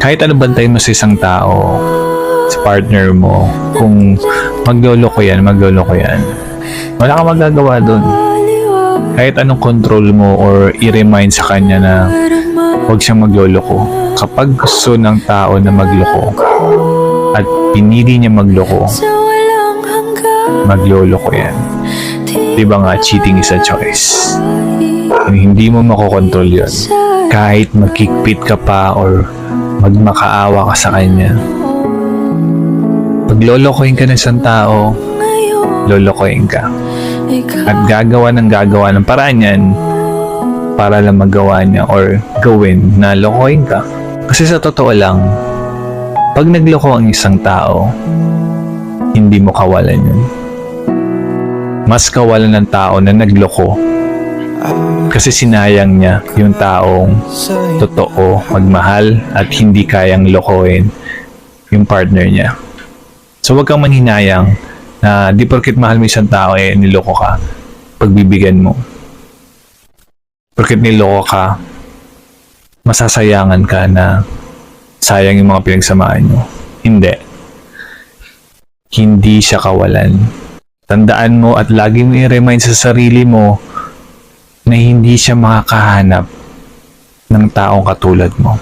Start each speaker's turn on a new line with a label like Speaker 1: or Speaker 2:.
Speaker 1: Kahit ano bantayan mo sa isang tao, sa partner mo, kung magloloko yan, wala kang magagawa dun. Kahit anong control mo or i-remind sa kanya na huwag siyang magloloko. Kapag gusto ng tao na magloko at pinili niya magloko, magloloko yan. Diba nga, cheating is a choice. Hindi mo makokontrol yun. Kahit magkikpit ka pa or magmakaawa ka sa kanya. Pag lolokohin ka ng isang tao, lolokohin ka. At gagawa ng paraan yan para lang magawa niya or gawin na lokohin ka. Kasi sa totoo lang, pag nagloko ang isang tao, hindi mo kawalan yun. Mas kawalan ng tao na nagloko kasi sinayang niya yung taong totoo, magmahal at hindi kayang lokohin yung partner niya. So wag kang manhinayang na di porket mahal mo isang tao niloko ka, pagbibigyan mo. Porket niloko ka, masasayangan ka na sayang yung mga pinagsamahan nyo. Hindi siya kawalan. Tandaan mo at lagi mo i-remind sa sarili mo na hindi siya makakahanap ng taong katulad mo.